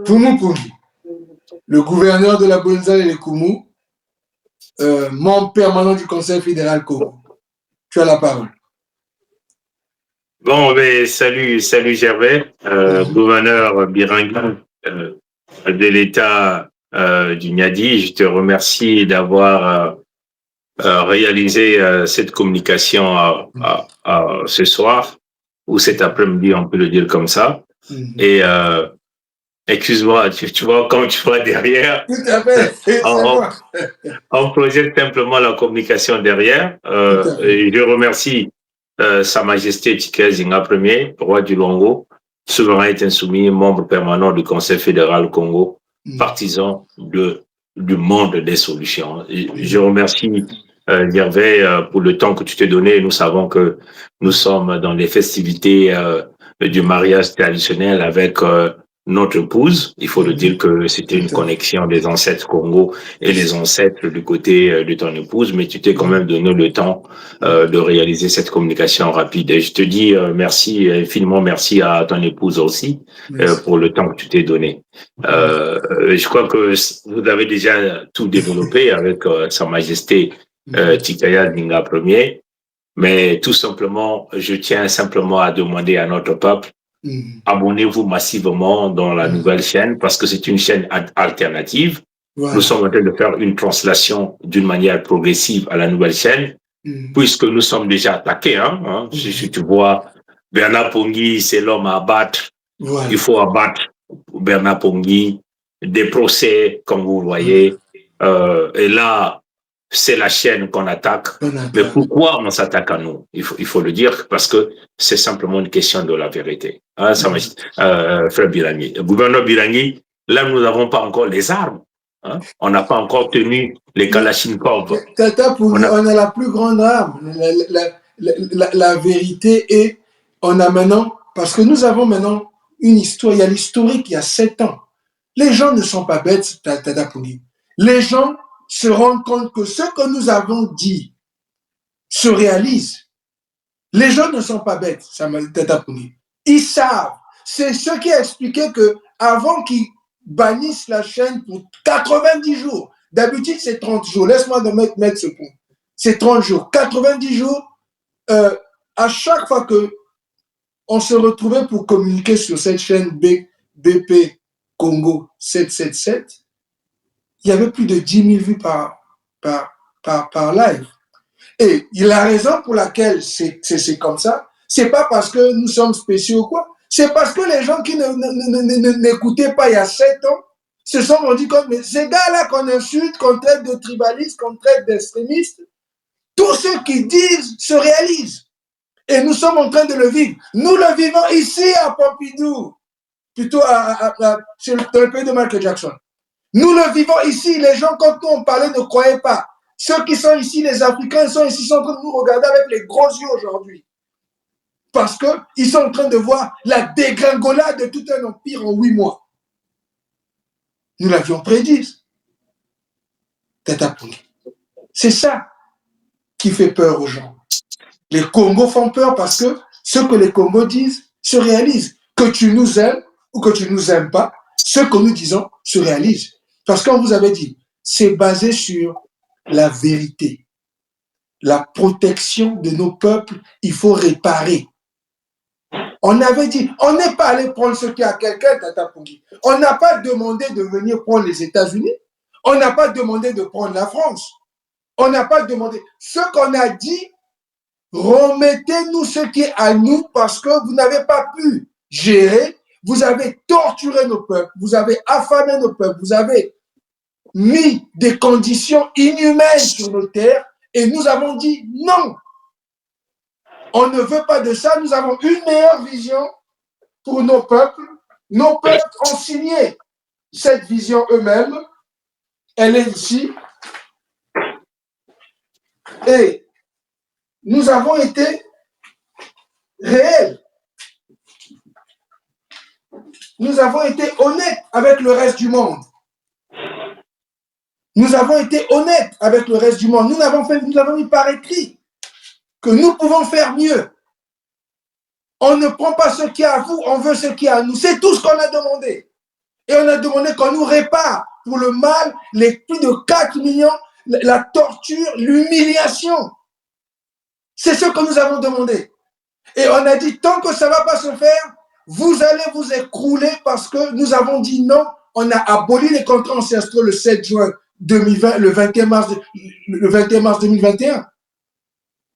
Poumou Poumi, le gouverneur de la Bonzale et les Koumou, membre permanent du Conseil fédéral Congo. Tu as la parole. Bon, ben, salut Gervais, gouverneur Biringi de l'État du Niadi. Je te remercie d'avoir réalisé cette communication ce soir, ou cet après-midi, on peut le dire comme ça. Et excuse-moi, tu vois, comme tu vois derrière, tout à fait, c'est moi. On projette simplement la communication derrière. Et je remercie Sa Majesté Tike Zinga Ier, roi du Longo, souverain et insoumis, membre permanent du Conseil fédéral Congo, partisan du monde des solutions. Et je remercie Gervais pour le temps que tu t'es donné. Nous savons que nous sommes dans les festivités du mariage traditionnel avec notre épouse. Il faut le dire que c'était une connexion des ancêtres Congo et les ancêtres du côté de ton épouse, mais tu t'es quand même donné le temps de réaliser cette communication rapide. Et je te dis merci, infiniment merci à ton épouse aussi pour le temps que tu t'es donné. Je crois que vous avez déjà tout développé avec Sa Majesté Tikaya Zinga Ier, mais tout simplement, je tiens simplement à demander à notre peuple, abonnez-vous massivement dans la nouvelle chaîne parce que c'est une chaîne alternative. Voilà. Nous sommes en train de faire une translation d'une manière progressive à la nouvelle chaîne, puisque nous sommes déjà attaqués. Si tu vois, Bernard Pongui, c'est l'homme à abattre. Voilà. Il faut abattre Bernard Pongui, des procès, comme vous le voyez. Et là, c'est la chaîne qu'on attaque. Mais pourquoi on s'attaque à nous? Il faut le dire parce que c'est simplement une question de la vérité. Frère Birangi. Gouverneur Birangi, là, nous n'avons pas encore les armes. On n'a pas encore tenu les Kalachnikov. Tata, on a la plus grande arme, la vérité, et on a maintenant, parce que nous avons maintenant une histoire, il y a l'historique il y a 7 ans. Les gens ne sont pas bêtes, Tata Pouni. Les gens se rendent compte que ce que nous avons dit se réalise. Les gens ne sont pas bêtes, Tata Pouni. Ils savent. C'est ce qui a expliqué que avant qu'ils bannissent la chaîne pour 90 jours, d'habitude c'est 30 jours, laisse-moi mettre ce point. C'est 30 jours, 90 jours, à chaque fois que on se retrouvait pour communiquer sur cette chaîne BP Congo 777, il y avait plus de 10 000 vues par live. Et la raison pour laquelle c'est comme ça, c'est pas parce que nous sommes spéciaux ou quoi, c'est parce que les gens qui n'écoutaient pas il y a 7 ans se sont rendus compte, mais ces gars-là qu'on insulte, qu'on traite de tribalistes, qu'on traite d'extrémistes, tout ce qu'ils disent se réalise. Et nous sommes en train de le vivre. Nous le vivons ici à Pompidou, plutôt dans le pays de Michael Jackson. Nous le vivons ici. Les gens, quand nous on parlait, ne croyaient pas. Ceux qui sont ici, les Africains, sont ici, sont en train de nous regarder avec les gros yeux aujourd'hui. Parce qu'ils sont en train de voir la dégringolade de tout un empire en 8 mois. Nous l'avions prédit. C'est ça qui fait peur aux gens. Les Congos font peur parce que ce que les Congos disent se réalise. Que tu nous aimes ou que tu ne nous aimes pas, ce que nous disons se réalise. Parce qu'on vous avait dit, c'est basé sur la vérité. La protection de nos peuples, il faut réparer. On avait dit, on n'est pas allé prendre ce qu'il y a à quelqu'un, Tata Pongui. On n'a pas demandé de venir prendre les États-Unis. On n'a pas demandé de prendre la France. On n'a pas demandé. Ce qu'on a dit, remettez-nous ce qui est à nous parce que vous n'avez pas pu gérer. Vous avez torturé nos peuples. Vous avez affamé nos peuples. Vous avez mis des conditions inhumaines sur nos terres. Et nous avons dit non. On ne veut pas de ça. Nous avons une meilleure vision pour nos peuples. Nos peuples ont signé cette vision eux-mêmes. Elle est ici. Et nous avons été réels. Nous avons été honnêtes avec le reste du monde. Nous avons été honnêtes avec le reste du monde. Nous avons mis par écrit que nous pouvons faire mieux. On ne prend pas ce qui est à vous, on veut ce qui est à nous. C'est tout ce qu'on a demandé. Et on a demandé qu'on nous répare pour le mal, les plus de 4 millions, la torture, l'humiliation. C'est ce que nous avons demandé. Et on a dit, tant que ça ne va pas se faire, vous allez vous écrouler parce que nous avons dit non. On a aboli les contrats ancestraux le 7 juin 2020, le 21 mars 2021.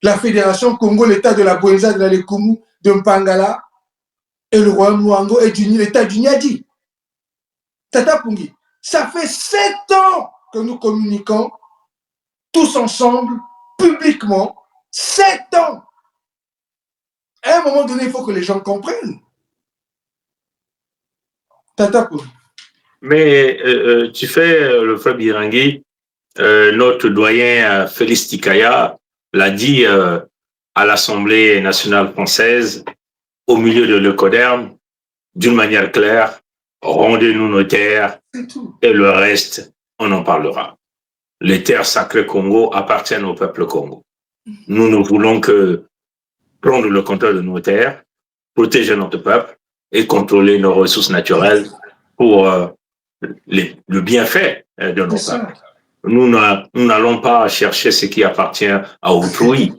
La Fédération Congo, l'État de la Bouenza, de la Lekumu, de Mpangala et le Royaume Luango et l'État du Niadi. Tata Pungi, ça fait 7 ans que nous communiquons tous ensemble, publiquement. 7 ans. À un moment donné, il faut que les gens comprennent. Tata Pungi. Mais tu fais, le frère Birangui, notre doyen Félix Tikaya l'a dit à l'Assemblée nationale française, au milieu de l'Ecoderm, d'une manière claire, rendez-nous nos terres et le reste, on en parlera. Les terres sacrées Congo appartiennent au peuple Congo. Nous ne voulons que prendre le contrôle de nos terres, protéger notre peuple et contrôler nos ressources naturelles pour le bienfait de nos peuples. Nous n'allons pas chercher ce qui appartient à autrui.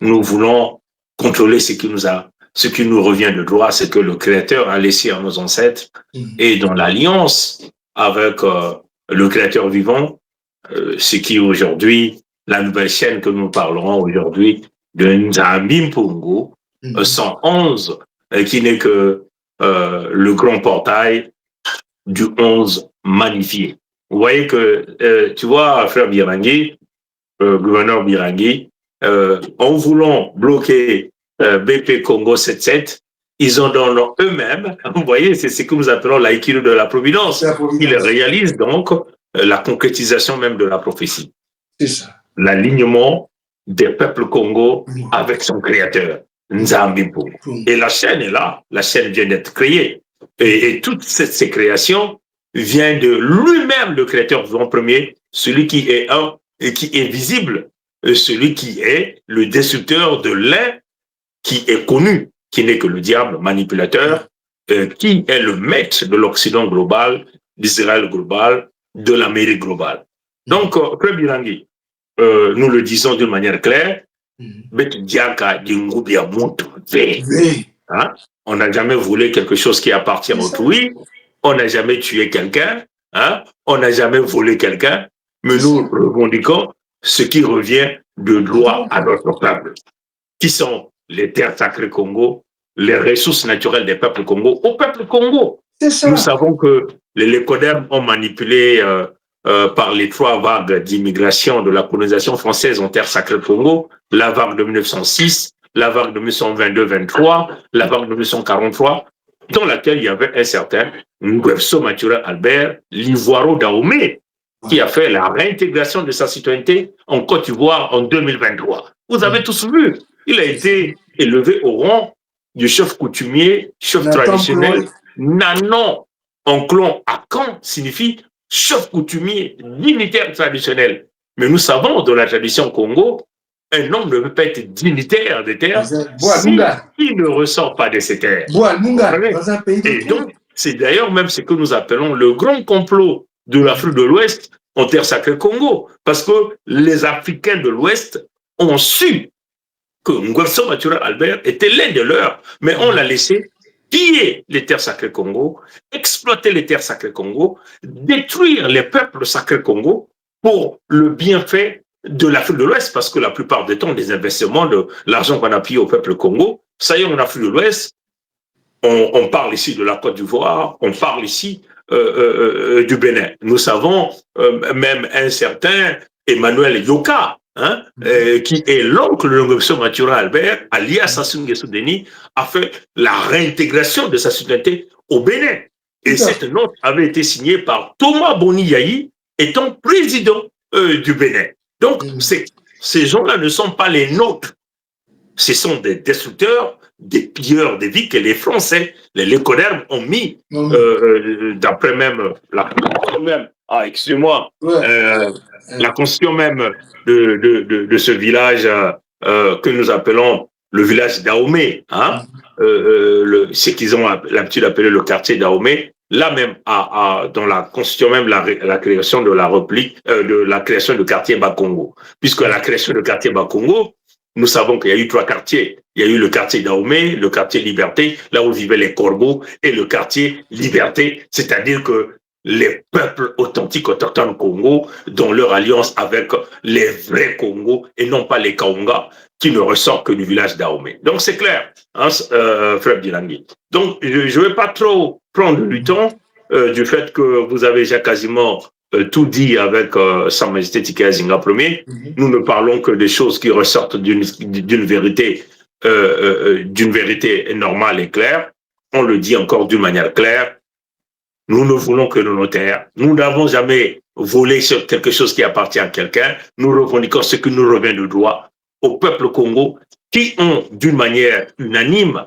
Nous voulons contrôler ce qui nous revient de droit, ce que le Créateur a laissé à nos ancêtres. Et dans l'alliance avec le Créateur vivant, ce qui aujourd'hui, la nouvelle chaîne que nous parlerons aujourd'hui, de Nzambi Mpungu, 111, qui n'est que le grand portail du 11 magnifié. Vous voyez que, tu vois, frère Birangui, gouverneur Birangui, en voulant bloquer BP Congo 77, ils en donnent eux-mêmes, vous voyez, c'est ce que nous appelons l'aïkido de la providence. Ils réalisent donc la concrétisation même de la prophétie. C'est ça. L'alignement des peuples Congo avec son créateur, Nzambi Mpungu. Et la chaîne est là, la chaîne vient d'être créée. Et toutes ces créations viennent de lui-même, le créateur vivant premier, celui qui est un et qui est visible, celui qui est le destructeur de l'un qui est connu, qui n'est que le diable manipulateur, qui est le maître de l'Occident global, d'Israël global, de l'Amérique globale. Donc, Frère Birangui, nous le disons d'une manière claire, hein? On n'a jamais voulu quelque chose qui appartient à autrui, on n'a jamais tué quelqu'un, hein? On n'a jamais volé quelqu'un, mais nous revendiquons ce qui revient de droit à notre peuple, qui sont les terres sacrées Congo, les ressources naturelles des peuples Congo, au peuple Congo. Nous savons que les Lécodermes ont manipulé par les 3 vagues d'immigration de la colonisation française en terre sacrée Congo, la vague de 1906, la vague de 1922-23, la vague de 1943, dans laquelle il y avait un certain Nguesso Mathura Albert, l'Ivoiro Dahomey, qui a fait la réintégration de sa citoyenneté en Côte d'Ivoire en 2023. Vous avez tous vu, il a été élevé au rang du chef coutumier, chef traditionnel. Nanon, Onklon Akan signifie chef coutumier, dignitaire traditionnel. Mais nous savons, dans la tradition Congo, un homme ne peut pas être dignitaire des terres s'il ne ressort pas de ces terres. Et donc, c'est d'ailleurs même ce que nous appelons le grand complot de l'Afrique de l'Ouest en terre sacrée Congo. Parce que les Africains de l'Ouest ont su que Nguesso Mathura Albert était l'un de leurs, mais on l'a laissé piller les terres sacrées Congo, exploiter les terres sacrées Congo, détruire les peuples sacrés Congo pour le bienfait de l'Afrique de l'Ouest, parce que la plupart du temps, des investissements, de l'argent qu'on a payé au peuple Congo, ça y est, en Afrique de l'Ouest, on parle ici de la Côte d'Ivoire, on parle ici du Bénin. Nous savons même un certain Emmanuel Yoka, hein, qui est l'oncle de Nguesso Mathura Albert, alias Sassou Nguesso Deni, a fait la réintégration de sa citoyenneté au Bénin. Et cette note avait été signée par Thomas Boni Yayi, étant président du Bénin. Donc, ces gens-là ne sont pas les nôtres. Ce sont des destructeurs, des pilleurs des vies que les Français, les Lécodermes ont mis, d'après même la excusez-moi, la constitution même de ce village que nous appelons le village d'Ahomey, hein, ce qu'ils ont l'habitude d'appeler le quartier d'Ahomey, là même, dans la constitution même, la création de la République, de la création du quartier Bas-Congo. Puisque la création du quartier Bas-Congo, nous savons qu'il y a eu 3 quartiers. Il y a eu le quartier Dahomey, le quartier Liberté, là où vivaient les corbeaux, et le quartier Liberté, c'est-à-dire que les peuples authentiques autochtones Congo, dont leur alliance avec les vrais Congo, et non pas les Kaonga, qui ne ressortent que du village Dahomey. Donc c'est clair, hein, frère Bilangui. Donc je ne vais pas trop prendre du temps du fait que vous avez déjà quasiment tout dit avec Sa Majesté Tika Zinga Ier. Nous ne parlons que des choses qui ressortent d'une vérité normale et claire. On le dit encore d'une manière claire. Nous ne voulons que nos notaires. Nous n'avons jamais volé sur quelque chose qui appartient à quelqu'un. Nous revendiquons ce qui nous revient de droit au peuple Congo qui ont, d'une manière unanime,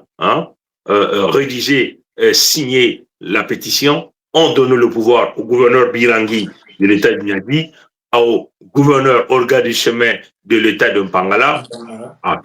rédigé, signé la pétition, ont donné le pouvoir au gouverneur Birangi de l'État de Niamey, au gouverneur Olga du Chemin de l'État de Mpangala,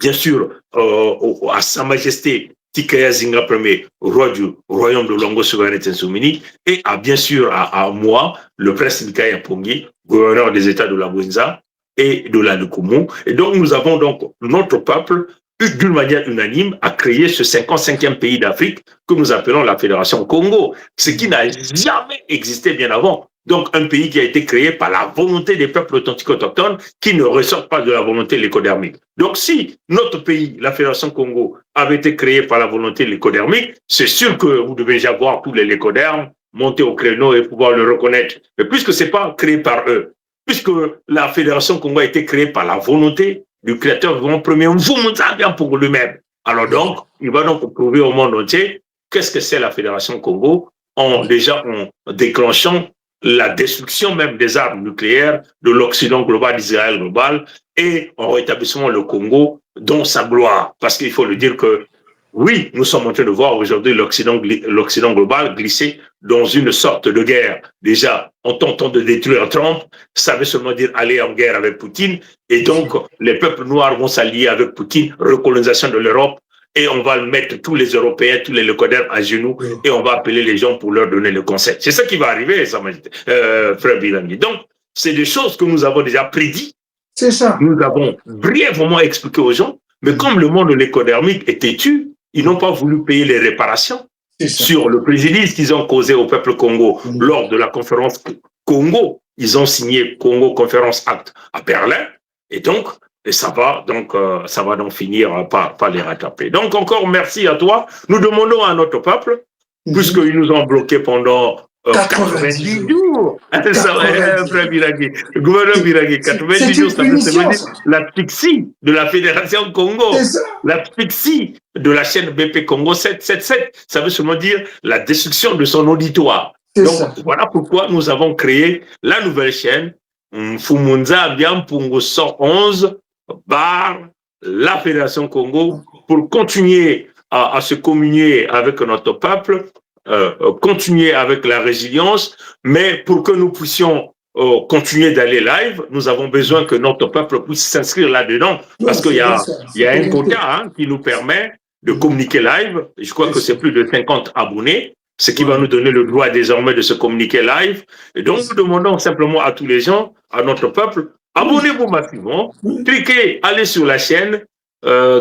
bien sûr à Sa Majesté Tikaya Zinga Ier, roi du royaume de Longo Souveraineté Insoumise, et bien sûr à moi, le prince Mikaya Pongi, gouverneur des États de la Bouinza et de la Lukumu. Et donc nous avons donc notre peuple, d'une manière unanime, à créer ce 55e pays d'Afrique que nous appelons la Fédération Congo, ce qui n'a jamais existé bien avant. Donc un pays qui a été créé par la volonté des peuples authentiques autochtones qui ne ressortent pas de la volonté l'écodermique. Donc si notre pays, la Fédération Congo, avait été créé par la volonté l'écodermique, c'est sûr que vous devez déjà voir tous les lécodermes monter au créneau et pouvoir le reconnaître. Mais puisque ce n'est pas créé par eux, puisque la Fédération Congo a été créée par la volonté du créateur vivant premier, bien pour lui-même. Alors donc, il va donc prouver au monde entier qu'est-ce que c'est la Fédération Congo en déclenchant la destruction même des armes nucléaires de l'Occident global, d'Israël global, et en rétablissant le Congo dans sa gloire. Parce qu'il faut le dire que, oui, nous sommes en train de voir aujourd'hui l'Occident global glisser dans une sorte de guerre. Déjà, en tentant de détruire Trump, ça veut seulement dire aller en guerre avec Poutine, et donc les peuples noirs vont s'allier avec Poutine, recolonisation de l'Europe, et on va mettre tous les Européens, tous les locodères à genoux, et on va appeler les gens pour leur donner le conseil. C'est ça qui va arriver, frère Bilangi. Donc, c'est des choses que nous avons déjà prédit. C'est ça. Nous avons brièvement expliqué aux gens, mais comme le monde de l'écodermique est têtu, ils n'ont pas voulu payer les réparations sur le préjudice qu'ils ont causé au peuple Congo lors de la conférence Congo. Ils ont signé Congo Conférence Act à Berlin, et donc, ça va donc finir par les rattraper. Donc encore merci à toi. Nous demandons à notre peuple, puisqu'ils nous ont bloqués pendant 90 jours. Le gouverneur Biraghi, 90 jours, ça veut dire l'asphyxie de la Fédération Congo, l'asphyxie de la chaîne BP Congo 777. Ça veut seulement dire la destruction de son auditoire. Donc voilà pourquoi nous avons créé la nouvelle chaîne Fumunza Biampungo 111 par la Fédération Congo pour continuer à se communier avec notre peuple, continuer avec la résilience, mais pour que nous puissions continuer d'aller live, nous avons besoin que notre peuple puisse s'inscrire là-dedans, parce qu'il y a un quota qui nous permet de communiquer live. Je crois que c'est plus de 50 abonnés, ce qui va nous donner le droit désormais de se communiquer live. Et donc, nous demandons simplement à tous les gens, à notre peuple, abonnez-vous massivement, cliquez, allez sur la chaîne,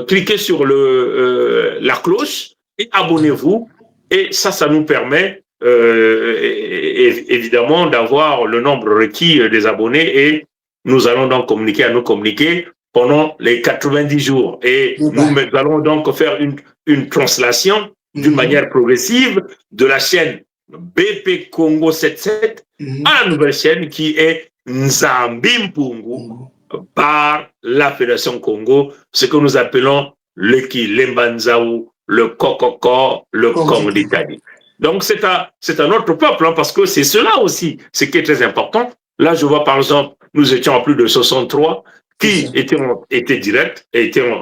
cliquez sur la cloche et abonnez-vous. Et ça nous permet évidemment d'avoir le nombre requis des abonnés, et nous allons donc communiquer pendant les 90 jours. Et nous allons donc faire une translation d'une manière progressive de la chaîne BP Congo 77 à la nouvelle chaîne qui est Nzambimpungu par la Fédération Congo, ce que nous appelons le Kilembanzaou, le Kokoko, le Congo d'Italie. Donc c'est à notre peuple, parce que c'est cela aussi, ce qui est très important. Là, je vois par exemple, nous étions à plus de 63 qui étaient en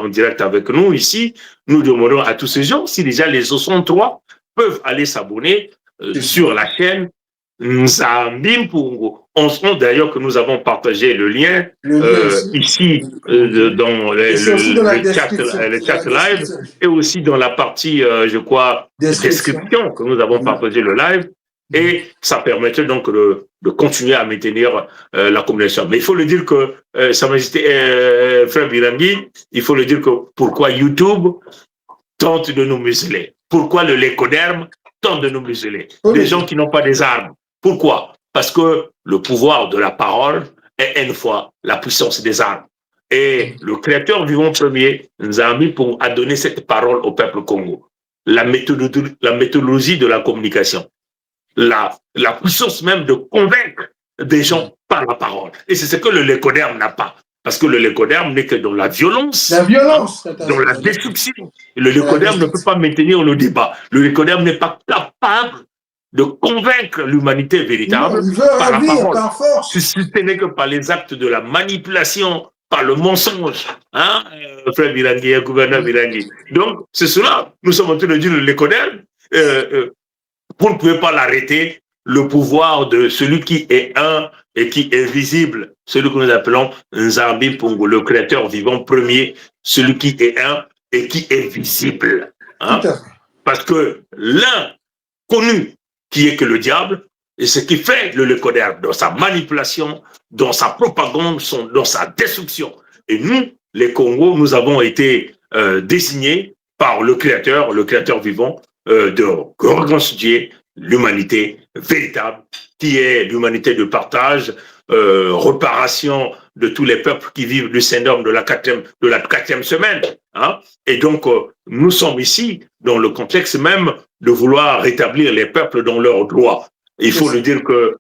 direct avec nous ici. Nous demandons à tous ces gens si déjà les 63 peuvent aller s'abonner sur la chaîne Nzambimpungu. On sent d'ailleurs que nous avons partagé le lien ici dans le chat live, et aussi dans la partie, je crois, description que nous avons partagé le live. Et ça permettait donc de continuer à maintenir la communication. Mais il faut le dire que, Sa Majesté, Frère Birangui, il faut le dire que pourquoi YouTube tente de nous museler? Pourquoi le Lécoderme tente de nous museler? Des gens qui n'ont pas des armes. Pourquoi? Parce que le pouvoir de la parole est une fois la puissance des armes. Et le Créateur vivant premier, Nzambi, a donné cette parole au peuple Congo. La méthodologie de la communication. La puissance même de convaincre des gens par la parole. Et c'est ce que le Lécoderme n'a pas. Parce que le Lécoderme n'est que dans la violence, dans la destruction. Le Lécoderme ne peut pas maintenir le débat. Le Lécoderme n'est pas capable de convaincre l'humanité véritable par la parole. Si ce n'est que par les actes de la manipulation, par le mensonge. Hein, Frère Birangui, gouverneur Birangui. Donc, c'est cela. Nous sommes en train de dire le Lécoderme. Vous ne pouvez pas l'arrêter, le pouvoir de celui qui est un et qui est visible, celui que nous appelons Nzambi Pongo, le créateur vivant premier, celui qui est un et qui est visible. Hein? Parce que l'un connu qui est que le diable, et ce qui fait le Lécoderme dans sa manipulation, dans sa propagande, dans sa destruction. Et nous, les Congos, nous avons été désignés par le créateur vivant, de reconstituer l'humanité véritable, qui est l'humanité de partage, réparation de tous les peuples qui vivent du syndrome de la quatrième semaine. Hein? Et donc, nous sommes ici dans le contexte même de vouloir rétablir les peuples dans leurs droits. Il faut le dire que,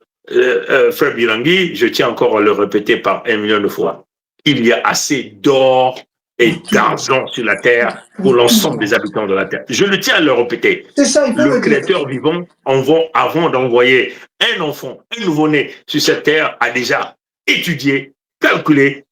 Frère Birangui, je tiens encore à le répéter par 1 million de fois, il y a assez d'or et d'argent sur la terre pour l'ensemble des habitants de la terre. Je le tiens à le répéter. Le créateur vivant, avant d'envoyer un enfant, un nouveau-né sur cette terre, a déjà étudié, calculé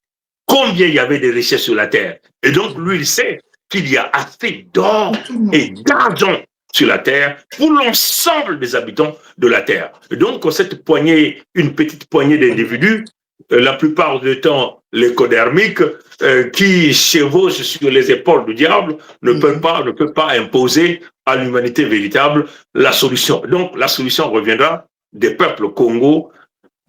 combien il y avait de richesses sur la terre. Et donc, lui, il sait qu'il y a assez d'or et d'argent sur la terre pour l'ensemble des habitants de la terre. Et donc, cette poignée, une petite poignée d'individus, la plupart du temps lécodermiques, qui chevauchent sur les épaules du diable, ne peut pas imposer à l'humanité véritable la solution. Donc, la solution reviendra des peuples Congo,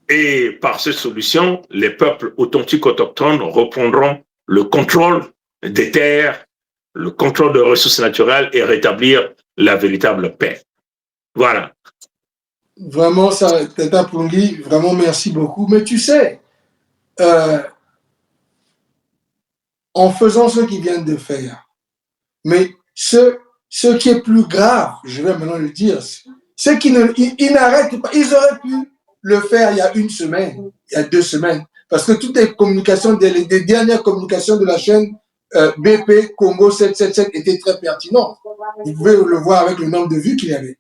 et par cette solution, les peuples authentiques autochtones reprendront le contrôle des terres, le contrôle des ressources naturelles et rétablir la véritable paix. Voilà. Vraiment, ça, Tata Pongui, vraiment merci beaucoup. Mais tu sais, en faisant ce qu'ils viennent de faire, mais ce qui est plus grave, je vais maintenant le dire, c'est qu'ils n'arrêtent pas. Ils auraient pu le faire il y a 1 semaine, il y a 2 semaines, parce que toutes les communications, des dernières communications de la chaîne BP Congo 777 étaient très pertinentes. Vous pouvez le voir avec le nombre de vues qu'il y avait.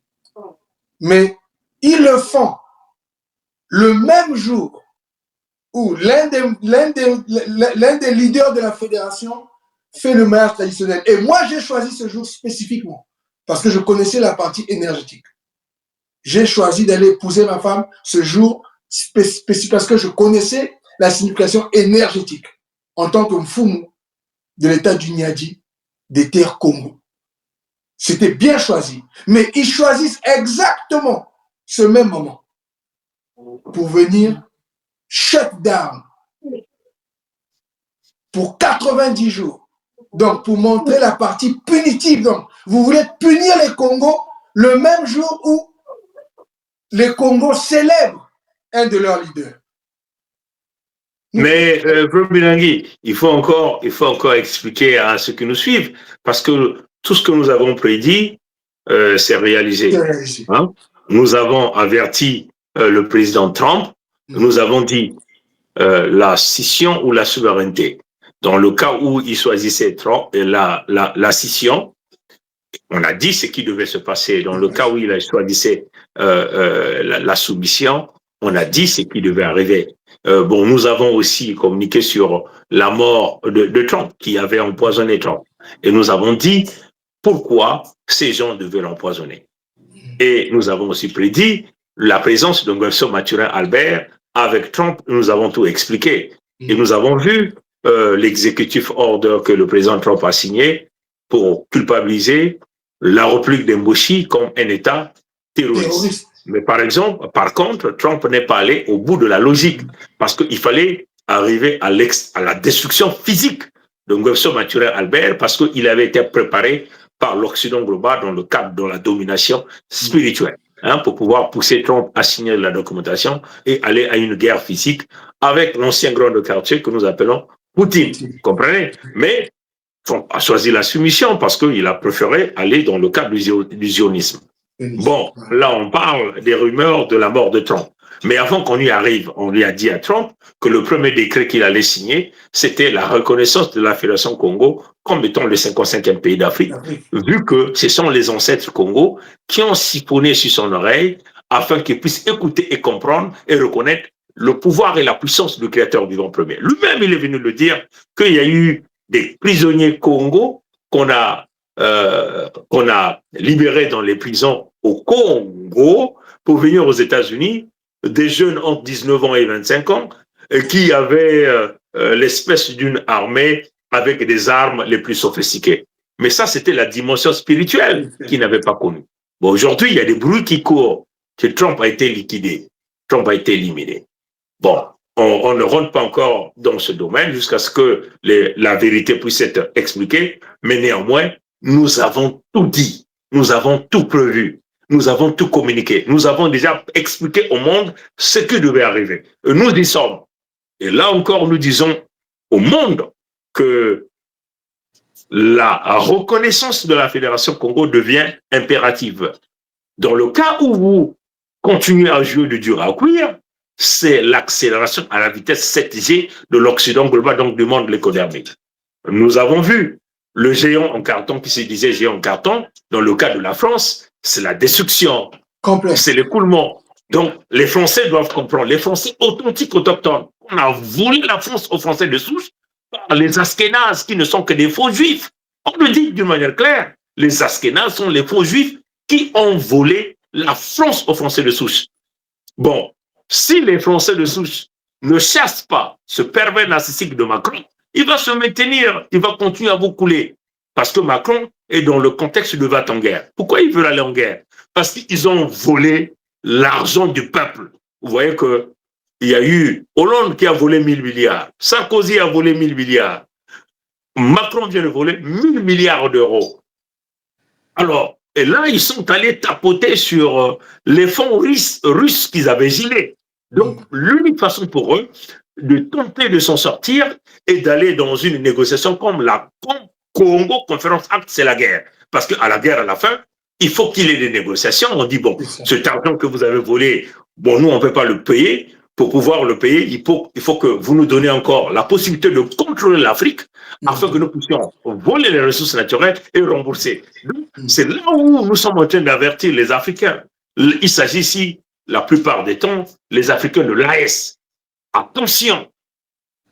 Mais ils le font le même jour où l'un des leaders de la fédération fait le mariage traditionnel. Et moi, j'ai choisi ce jour spécifiquement parce que je connaissais la partie énergétique. J'ai choisi d'aller épouser ma femme ce jour spécifique parce que je connaissais la signification énergétique en tant que Mfumu de l'état du Niadi des terres Congo. C'était bien choisi. Mais ils choisissent exactement ce même moment pour venir shut down pour 90 jours. Donc, pour montrer la partie punitive. Donc, vous voulez punir les Congos le même jour où les Congos célèbrent un de leurs leaders. Mais, Birangui, il faut encore expliquer à ceux qui nous suivent, parce que tout ce que nous avons prédit, c'est réalisé. Hein? Nous avons averti le président Trump, nous avons dit la scission ou la souveraineté. Dans le cas où il choisissait Trump, la scission, on a dit ce qui devait se passer. Dans le cas où il choisissait la soumission, on a dit ce qui devait arriver. Bon, nous avons aussi communiqué sur la mort de Trump, qui avait empoisonné Trump. Et nous avons dit pourquoi ces gens devaient l'empoisonner. Et nous avons aussi prédit la présence de Nguesson Mathurin Albert avec Trump. Nous avons tout expliqué. Et nous avons vu l'executive order que le président Trump a signé pour culpabiliser la République de Mboshi comme un État terroriste. Mais par contre, Trump n'est pas allé au bout de la logique parce qu'il fallait arriver à la destruction physique de Nguesso Maturé Albert parce qu'il avait été préparé par l'Occident global dans le cadre de la domination spirituelle, pour pouvoir pousser Trump à signer la documentation et aller à une guerre physique avec l'ancien grand de quartier que nous appelons Poutine. Vous comprenez? Mais Trump a choisi la soumission parce qu'il a préféré aller dans le cadre du zionisme. Bon, là, on parle des rumeurs de la mort de Trump. Mais avant qu'on y arrive, on lui a dit à Trump que le premier décret qu'il allait signer, c'était la reconnaissance de la Fédération Congo comme étant le 55e pays d'Afrique, vu que ce sont les ancêtres Congo qui ont siphonné sur son oreille afin qu'il puisse écouter et comprendre et reconnaître le pouvoir et la puissance du créateur vivant premier. Lui-même, il est venu le dire qu'il y a eu des prisonniers Congo qu'on a libérés dans les prisons au Congo pour venir aux États-Unis, des jeunes entre 19 ans et 25 ans qui avaient l'espèce d'une armée avec des armes les plus sophistiquées. Mais ça, c'était la dimension spirituelle qu'ils n'avaient pas connue. Bon, aujourd'hui, il y a des bruits qui courent que Trump a été liquidé, Trump a été éliminé. Bon, on ne rentre pas encore dans ce domaine jusqu'à ce que la vérité puisse être expliquée, mais néanmoins, nous avons tout dit, nous avons tout prévu, nous avons tout communiqué, nous avons déjà expliqué au monde ce qui devait arriver. Et nous y sommes. Et là encore, nous disons au monde que la reconnaissance de la Fédération Congo devient impérative. Dans le cas où vous continuez à jouer de dur à cuire, c'est l'accélération à la vitesse 7G de l'Occident global, donc du monde l'économique. Nous avons vu le géant en carton qui se disait géant en carton, dans le cas de la France, c'est la destruction, c'est l'écoulement. Donc, les Français doivent comprendre, les Français authentiques, autochtones, on a volé la France aux Français de souche par les Askénazes qui ne sont que des faux juifs. On le dit d'une manière claire, les Askénazes sont les faux juifs qui ont volé la France aux Français de souche. Bon, si les Français de souche ne chassent pas ce pervers narcissique de Macron, il va se maintenir, il va continuer à vous couler. Parce que Macron est dans le contexte de va en guerre. Pourquoi ils veulent aller en guerre? Parce qu'ils ont volé l'argent du peuple. Vous voyez qu'il y a eu Hollande qui a volé 1000 milliards, Sarkozy a volé 1000 milliards, Macron vient de voler 1000 milliards d'euros. Alors, et là, ils sont allés tapoter sur les fonds russes qu'ils avaient gelés. Donc, l'unique façon pour eux de tenter de s'en sortir et d'aller dans une négociation comme la Congo Conférence Acte, c'est la guerre. Parce qu'à la guerre, à la fin, il faut qu'il y ait des négociations. On dit, bon, cet argent que vous avez volé, bon, nous, on ne peut pas le payer. Pour pouvoir le payer, il faut que vous nous donniez encore la possibilité de contrôler l'Afrique afin que nous puissions voler les ressources naturelles et rembourser. C'est là où nous sommes en train d'avertir les Africains. Il s'agit ici, la plupart des temps, les Africains de l'AES. Attention,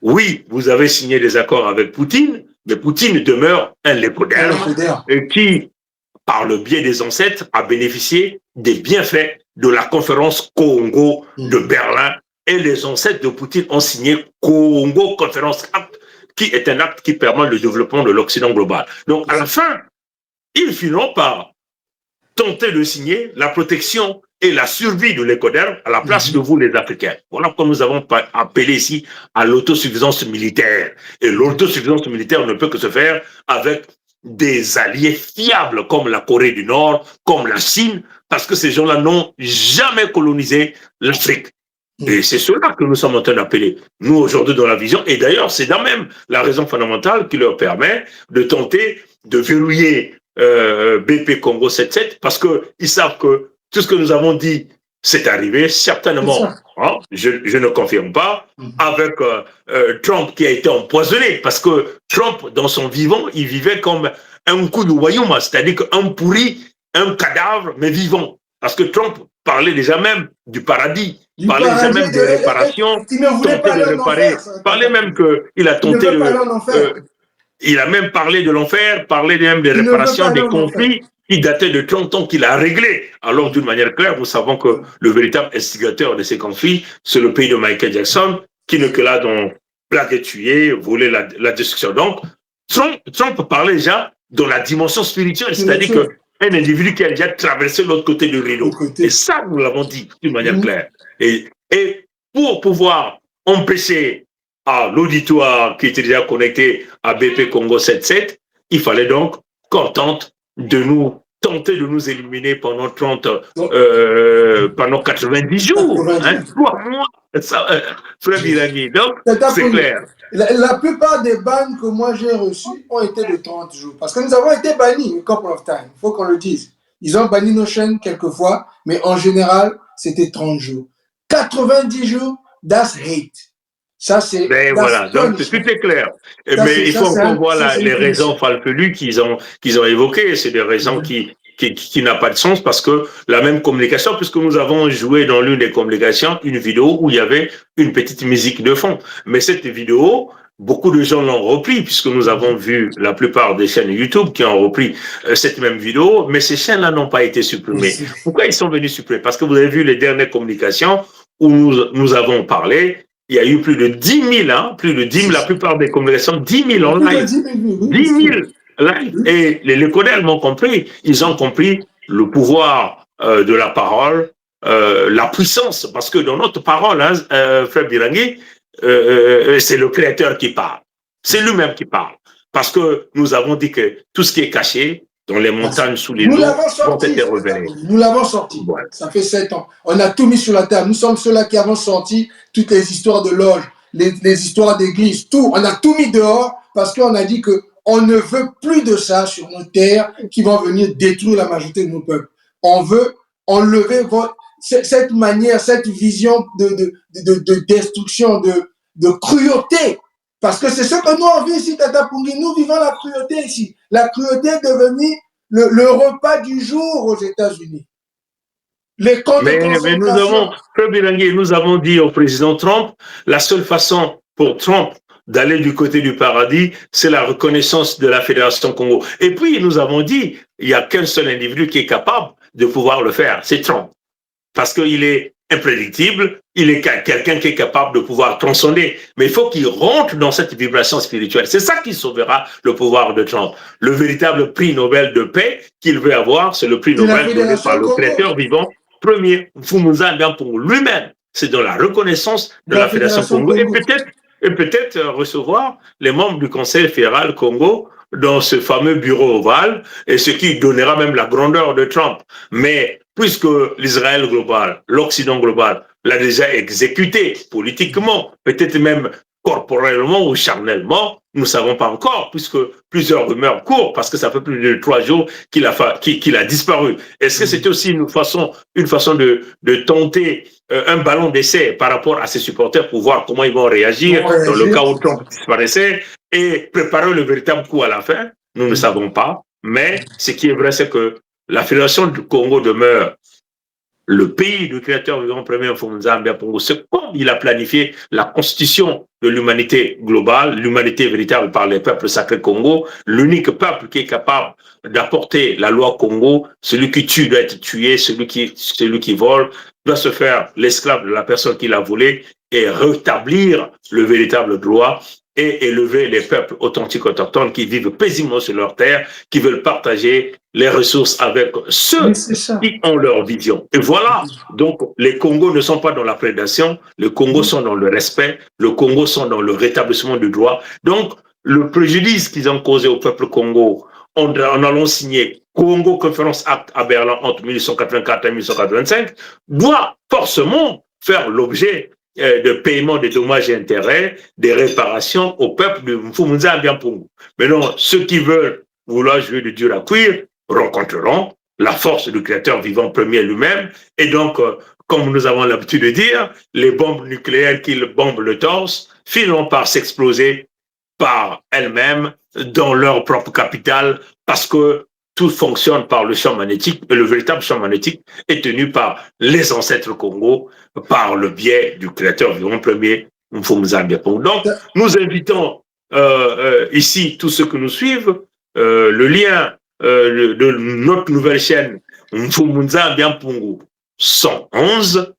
oui, vous avez signé des accords avec Poutine, mais Poutine demeure un lépoderme qui, par le biais des ancêtres, a bénéficié des bienfaits de la conférence Congo de Berlin. Et les ancêtres de Poutine ont signé Congo Conférence Acte, qui est un acte qui permet le développement de l'Occident global. Donc, à la fin, ils finiront par tenter de signer la protection et la survie de l'écoderme à la place de vous, les Africains. Voilà pourquoi nous avons appelé ici à l'autosuffisance militaire. Et l'autosuffisance militaire ne peut que se faire avec des alliés fiables comme la Corée du Nord, comme la Chine, parce que ces gens-là n'ont jamais colonisé l'Afrique. Et c'est cela que nous sommes en train d'appeler, nous, aujourd'hui, dans la vision. Et d'ailleurs, c'est là même la raison fondamentale qui leur permet de tenter de verrouiller BP Congo 77, parce qu'ils savent que tout ce que nous avons dit, c'est arrivé, certainement, hein, je ne confirme pas, avec Trump qui a été empoisonné, parce que Trump, dans son vivant, il vivait comme un coup de Wayuma, c'est-à-dire qu'un pourri, un cadavre, mais vivant. Parce que Trump parlait déjà même du paradis, parlait déjà même de réparation, tentait de réparer, parlait même qu'il a tenté il a même parlé de l'enfer, parlait même des réparations, des conflits qui dataient de 30 ans qu'il a réglés. Alors, d'une manière claire, nous savons que le véritable instigateur de ces conflits, c'est le pays de Michael Jackson, qui n'est que là dans plaquer, tuer, voler la destruction. Donc, Trump parlait déjà dans la dimension spirituelle, c'est-à-dire que un individu qui a déjà traversé l'autre côté du rideau. Et ça, nous l'avons dit d'une manière claire. Et pour pouvoir empêcher l'auditoire qui était déjà connecté à BP Congo 77, il fallait donc qu'on tente de nous tenter de nous éliminer pendant 90 jours, 3 mois, frère Birani. Donc, c'est clair. La plupart des bannes que moi j'ai reçues ont été de 30 jours. Parce que nous avons été bannis, a couple of times. Il faut qu'on le dise. Ils ont banni nos chaînes quelquefois, mais en général, c'était 30 jours. 90 jours, that's hate. Ça, c'est. Ben voilà, donc tout est clair. Mais il faut encore voir les raisons farfelues qu'ils ont évoquées. C'est des raisons qui n'a pas de sens parce que la même communication, puisque nous avons joué dans l'une des communications une vidéo où il y avait une petite musique de fond. Mais cette vidéo, beaucoup de gens l'ont repris puisque nous avons vu la plupart des chaînes YouTube qui ont repris cette même vidéo, mais ces chaînes-là n'ont pas été supprimées. Pourquoi ils sont venus supprimer? Parce que vous avez vu les dernières communications où nous avons parlé. Il y a eu plus de 10 000, plus de 10 000, la plupart des communications, 10 000 en live. 10 000 live. Et les codeurs m'ont compris. Ils ont compris le pouvoir de la parole, la puissance. Parce que dans notre parole, frère Birangui, c'est le Créateur qui parle. C'est lui-même qui parle. Parce que nous avons dit que tout ce qui est caché, dans les montagnes, sous les eaux, vont être révélés. Nous l'avons sorti. Ouais. Ça fait 7 ans. On a tout mis sur la table. Nous sommes ceux-là qui avons sorti toutes les histoires de loges, les histoires d'église, tout. On a tout mis dehors parce qu'on a dit qu'on ne veut plus de ça sur nos terres qui vont venir détruire la majorité de nos peuples. On veut enlever cette manière, cette vision de destruction, de cruauté. Parce que c'est ce que nous on vit ici, Tata Pungi. Nous vivons la cruauté ici. La cruauté est devenue le repas du jour aux États-Unis. Mais nous avons dit au président Trump, la seule façon pour Trump d'aller du côté du paradis, c'est la reconnaissance de la Fédération Congo. Et puis, nous avons dit, il n'y a qu'un seul individu qui est capable de pouvoir le faire, c'est Trump. Parce qu'il est imprédictible, il est quelqu'un qui est capable de pouvoir transcender. Mais il faut qu'il rentre dans cette vibration spirituelle. C'est ça qui sauvera le pouvoir de Trump. Le véritable prix Nobel de paix qu'il veut avoir, c'est le prix Nobel donné par le Créateur vivant premier, Mfumza pour lui-même. C'est dans la reconnaissance de la Fédération Congo. Et peut-être recevoir les membres du Conseil fédéral Congo dans ce fameux bureau ovale, et ce qui donnera même la grandeur de Trump. Mais puisque l'Israël global, l'Occident global, l'a déjà exécuté politiquement, peut-être même corporellement ou charnellement, nous ne savons pas encore, puisque plusieurs rumeurs courent, parce que ça fait plus de 3 jours qu'il a disparu. Est-ce que c'était aussi une façon de tenter un ballon d'essai par rapport à ses supporters pour voir comment ils vont réagir dans le cas où Trump disparaissait et préparer le véritable coup à la fin? Nous ne savons pas. Mais ce qui est vrai, c'est que la Fédération du Congo demeure le pays du Créateur vivant premier Mfumza Pongo. C'est comme il a planifié la constitution de l'humanité globale, l'humanité véritable par les peuples sacrés Congo, l'unique peuple qui est capable d'apporter la loi Congo. Celui qui tue doit être tué, celui qui vole doit se faire l'esclave de la personne qui l'a volé et rétablir le véritable droit et élever les peuples authentiques autochtones qui vivent paisiblement sur leur terre, qui veulent partager les ressources avec ceux qui ont leur vision. Et voilà, donc les Congos ne sont pas dans la prédation, les Congos sont dans le respect, les Congos sont dans le rétablissement du droit. Donc, le préjudice qu'ils ont causé au peuple Congo, en allant signer Congo Conference Act à Berlin entre 1884 et 1885, doit forcément faire l'objet de paiement des dommages et intérêts, des réparations au peuple de Mfumza Mbiampungu. Maintenant, ceux qui veulent vouloir jouer de dur à cuire rencontreront la force du Créateur vivant premier lui-même. Et donc, comme nous avons l'habitude de dire, les bombes nucléaires qui bombent le torse finiront par s'exploser par elles-mêmes dans leur propre capitale parce que tout fonctionne par le champ magnétique et le véritable champ magnétique est tenu par les ancêtres Congo, par le biais du Créateur vivant premier, Mfumza Mbiampungu. Donc, nous invitons ici tous ceux qui nous suivent, le lien de notre nouvelle chaîne Mfumza Mbiampungu 111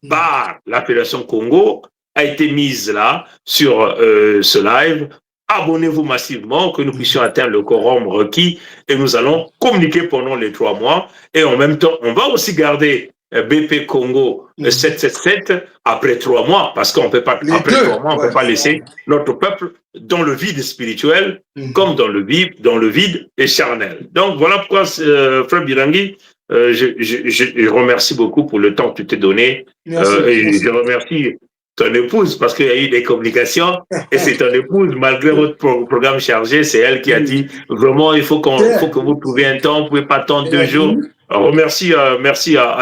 par la Fédération Congo a été mise là sur ce live abonnez-vous massivement, que nous puissions atteindre le quorum requis et nous allons communiquer pendant les 3 mois. Et en même temps, on va aussi garder BP Congo 777 après 3 mois, parce qu'on peut pas, après 3 mois, on peut pas laisser notre peuple dans le vide spirituel, comme dans le vide et charnel. Donc voilà pourquoi, Frère Birangi, je remercie beaucoup pour le temps que tu t'es donné. Et je remercie ton épouse, parce qu'il y a eu des communications, et c'est ton épouse, malgré votre programme chargé, c'est elle qui a dit, vraiment, il faut que vous trouviez un temps, vous ne pouvez pas attendre 2 jours. Merci à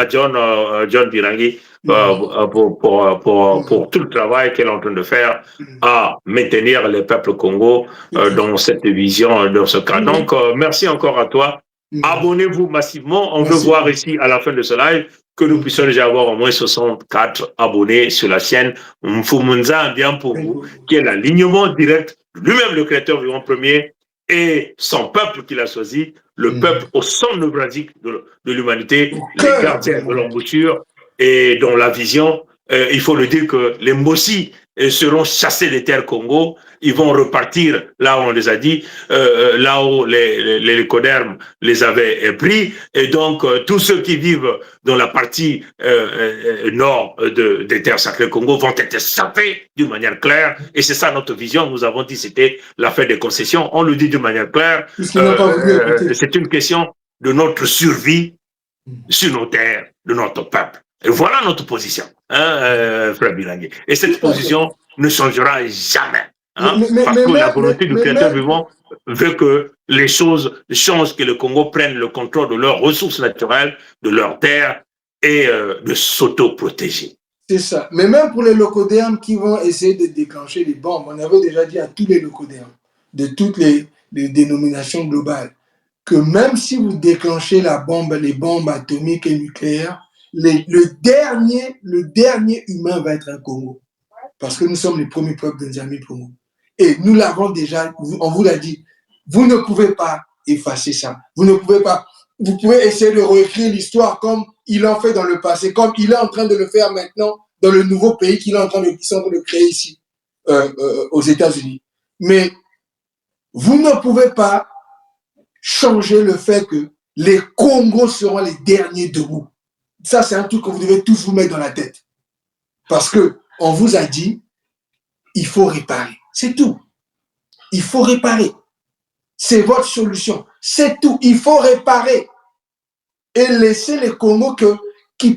John Birangi pour tout le travail qu'elle est en train de faire à maintenir les peuples Congo dans cette vision, dans ce cas. Donc, merci encore à toi. Abonnez-vous massivement. On veut voir ici, à la fin de ce live, que nous puissions déjà avoir au moins 64 abonnés sur la chaîne Mfumunza Ndiampungu, qui est l'alignement direct, lui-même le créateur vivant premier, et son peuple qu'il a choisi, le peuple au centre névralgique de l'humanité, les gardiens de l'embouchure, et dont la vision, il faut le dire que les Mossi seront chassés des terres Congo, ils vont repartir là où on les a dit, là où les codermes les avaient pris, et donc tous ceux qui vivent dans la partie nord des terres sacrées Congo vont être sapés d'une manière claire, et c'est ça notre vision. Nous avons dit c'était l'affaire des concessions, on le dit d'une manière claire, c'est une question de notre survie sur nos terres, de notre peuple. Et voilà notre position, Frère Birangi. Et cette position ne changera jamais. Parce que la volonté du Créateur vivant veut que les choses changent, que le Congo prenne le contrôle de leurs ressources naturelles, de leurs terres, et de s'auto-protéger. C'est ça. Mais même pour les locodéens qui vont essayer de déclencher les bombes, on avait déjà dit à tous les locodéens de toutes les dénominations globales que même si vous déclenchez les bombes atomiques et nucléaires, le dernier humain va être un Congo. Parce que nous sommes les premiers peuples d'Nzambi Congo. Et nous l'avons déjà, on vous l'a dit, vous ne pouvez pas effacer ça. Vous ne pouvez pas. Vous pouvez essayer de réécrire l'histoire comme il en fait dans le passé, comme il est en train de le faire maintenant dans le nouveau pays qu'ils sont en train de créer ici, aux États-Unis. Mais vous ne pouvez pas changer le fait que les Congos seront les derniers debout. Ça, c'est un truc que vous devez tous vous mettre dans la tête. Parce qu'on vous a dit, il faut réparer. C'est tout. Il faut réparer. C'est votre solution. C'est tout. Il faut réparer. Et laisser les Congos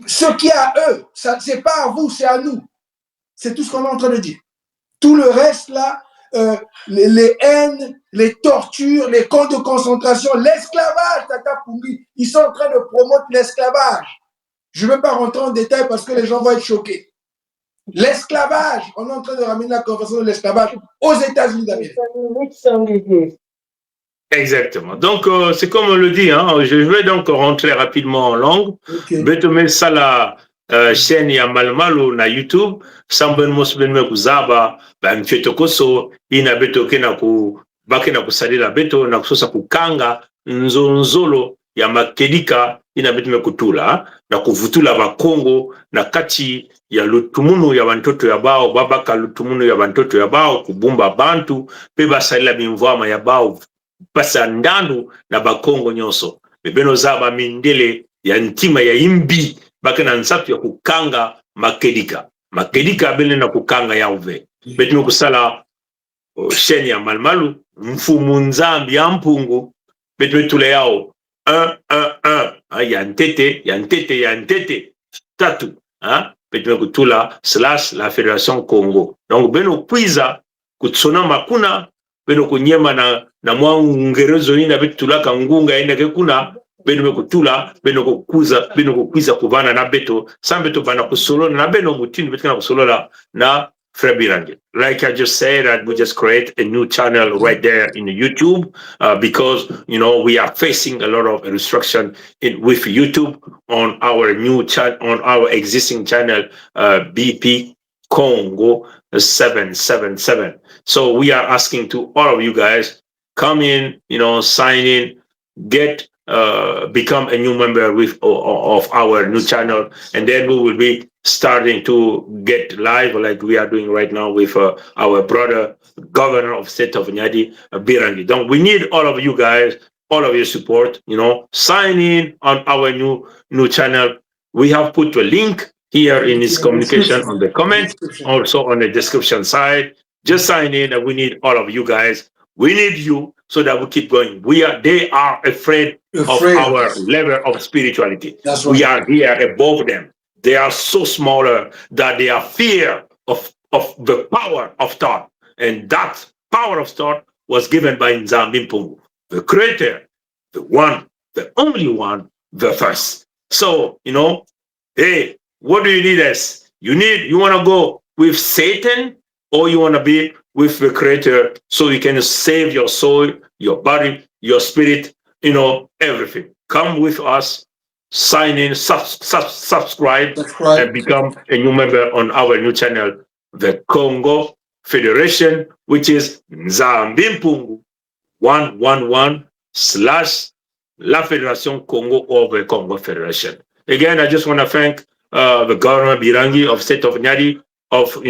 ce qui est à eux, ce n'est pas à vous, c'est à nous. C'est tout ce qu'on est en train de dire. Tout le reste là, les haines, les tortures, les camps de concentration, l'esclavage, Tata Pungi, ils sont en train de promouvoir l'esclavage. Je ne vais pas rentrer en détail parce que les gens vont être choqués. L'esclavage, on est en train de ramener la convention de l'esclavage aux États-Unis d'Amérique. Exactement. Donc, c'est comme on le dit, je vais donc rentrer rapidement en langue. Betome Sala chaîne ya Malmalo na YouTube, Samben Mosben Mekuzaba, Mfetokoso, ina beto kena ku bakena kusalila beto na kusosa kukanga nzonzolo ya makedika ina beto mekutula na kuvutula bakongo na kati ya lutumunu ya bantoto ya bao babaka lutumunu ya bantoto ya bao kubumba bantu pe basalila bimvama ya bao pasa ndanu na bakongo nyonso bebeno zaba mindele ya ntima ya imbi bakena nsapu ya kukanga makedika bele na kukanga ya uve betume kusala chaîne ya Malmalu mfumu nzambi ya mpungu betume tule yao 1 ya ntete tatu betume kutula / la Fédération Congo. Donc beno kwiza kutsona makuna beno kunyema na mwa ngerezo ina betulaka ngunga ina kekuna beno kutula beno kukwiza kuvana na beto sambeto bana kusolo na beno mutini betina kusolola na Frère Birangi. Like I just said, I would just create a new channel right there in YouTube because we are facing a lot of restriction with YouTube on our new channel, on our existing channel, BP Congo 777. So we are asking to all of you guys, come in, sign in, get become a new member of our new channel, and then we will be starting to get live like we are doing right now with our brother, Governor of State of Nyadi, Birangi. Donc we need all of you guys, all of your support, sign in on our new channel. We have put a link here in this communication on the comment, also on the description side. Just sign in, and we need all of you guys. We need you so that we keep going. They are afraid of our level of spirituality. That's right. We are here above them. They are so smaller that they are fear of the power of thought. And that power of thought was given by Nzambi Mpungu, the creator, the one, the only one, the first. So, hey, what do you need us? You want to go with Satan, or you want to be with the creator so you can save your soul, your body, your spirit, everything. Come with us, sign in, subscribe, and become a new member on our new channel, the Congo Federation, which is Nzambi Mpungu 111 / La Fédération Congo of the Congo Federation. Again, I just want to thank the Governor Birangi of State of Nyadi of,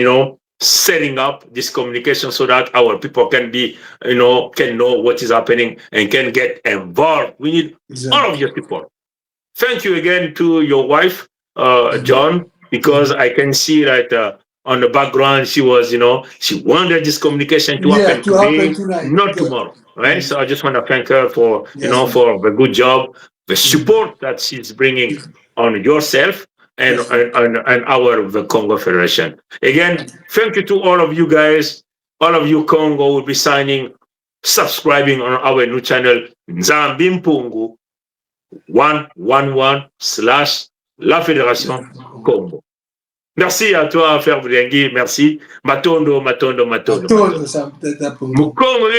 setting up this communication so that our people can be, can know what is happening and can get involved. We need all of your support. Thank you again to your wife, John, because I can see that on the background, she was, she wanted this communication to happen today, not tomorrow. Right? So I just want to thank her for, for the good job, the support that she's bringing on yourself and the Congo Federation. Again, thank you to all of you guys. All of you Congo will be subscribing on our new channel, Nzambi Mpungu 111 / La Fédération Congo. Merci à toi, Frère Birangi. Merci. Matondo. Matondo, ça peut-être un peu. Mukongo,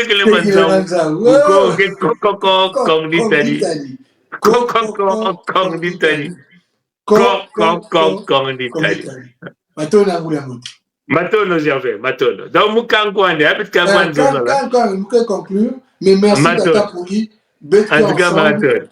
Kong d'Italie. Kong d'Italie. Kong d'Italie. Matondo, Gervais, Matondo. Donc, Mukangwande, habite Kangwande. Conclure, mais merci d'être pour qui. En tout cas, Matondo.